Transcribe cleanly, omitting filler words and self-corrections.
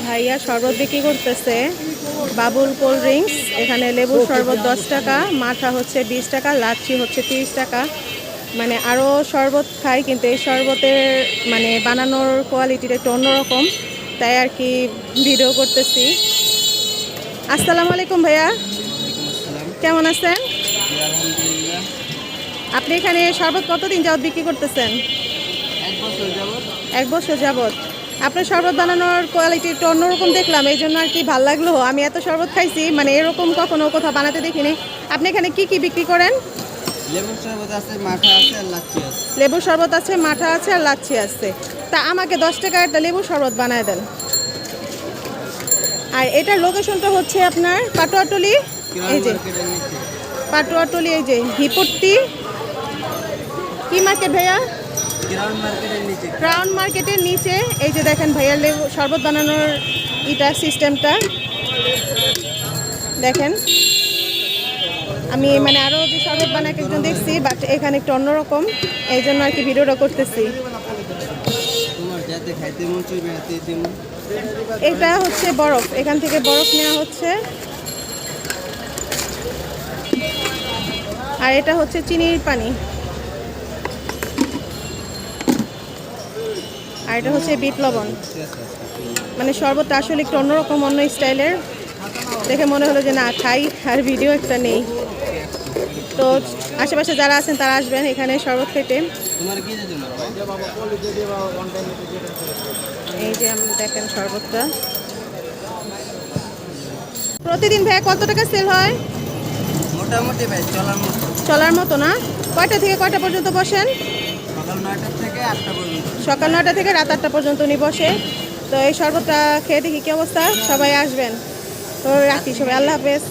ভাইয়া শরবত বিক্রি করতেছে, বাবুল কোল্ড ড্রিঙ্কস। এখানে লেবুর শরবত 10 টাকা, মাঠা হচ্ছে 20 টাকা, লাচ্ছি হচ্ছে 30 টাকা। মানে আরও শরবত খাই, কিন্তু এই শরবতের মানে বানানোর কোয়ালিটিটা একটু অন্যরকম, তাই আর কি ভিডিও করতেছি। আসসালামু আলাইকুম ভাইয়া, কেমন আছেন? আপনি এখানে শরবত কতদিন যাবত বিক্রি করতেছেন? 1 বছর যাবত। 1 বছর যাবত। আপনার শরবত বানানোর কোয়ালিটি একটু অন্যরকম দেখলাম, এই জন্য আর কি ভালো লাগলো। আমি এত শরবত খাইছি, মানে এরকম কখনো কোথাও বানাতে দেখিনি। আপনি এখানে কি কি বিক্রি করেন? লেবুর শরবত আছে, মাঠা আছে আর লাচ্ছি আছে। লেবুর শরবত আছে, মাঠা আছে আর লাচ্ছি আছে। তা আমাকে 10 টাকার একটা লেবুর শরবত বানায় দেন। আর এটার লোকেশনটা হচ্ছে আপনার পাটুয়াটুলি, এই যে মার্কেটের নিচে। পাটুয়াটুলি, এই যে হিপট্টি কি মার্কেট ভাইয়া? গ্রাউন্ড মার্কেটের নিচে। ক্রাউন মার্কেটের নিচে। এই যে দেখেন ভাইয়া লেবু শরবত বানানোর ইটা সিস্টেমটা দেখেন। আমি মানে আরও যে শরবত বানায় একজন দেখছি, বাট এখানে একটু অন্যরকম, এই জন্য আর কি ভিডিওটা করতেছি। তোমার যাতে খাইতে মন চাইবে হাতে দিমু। এটা হচ্ছে বরফ, এখান থেকে বরফ নেওয়া হচ্ছে। আর এটা হচ্ছে চিনির পানি। আর এটা হচ্ছে বিট লবণ। মানে শরবতটা আসলে একটু অন্যরকম, অন্য স্টাইলের, দেখে মনে হলো যে না খাই আর ভিডিও একটা নেই। তো আশেপাশে যারা আছেন তারা আসবেন এখানে শরবত খেতে। তোমার কি দিতে না? এই যে দেখেন শরবতটা প্রতিদিন ভাইয়া কত টাকা সেল হয়? মোটামুটি ভাই চলার মতো। চলার মতো না? কয়টা থেকে কয়টা পর্যন্ত বসেন? সকাল 9টা থেকে 8টা পর্যন্ত। সকাল 9টা থেকে রাত 8টা পর্যন্ত উনি বসে। তো এই শরবতটা খেয়ে দেখি কি অবস্থা, সবাই আসবেন। তো রাখি সবাই, আল্লাহ হাফেজ।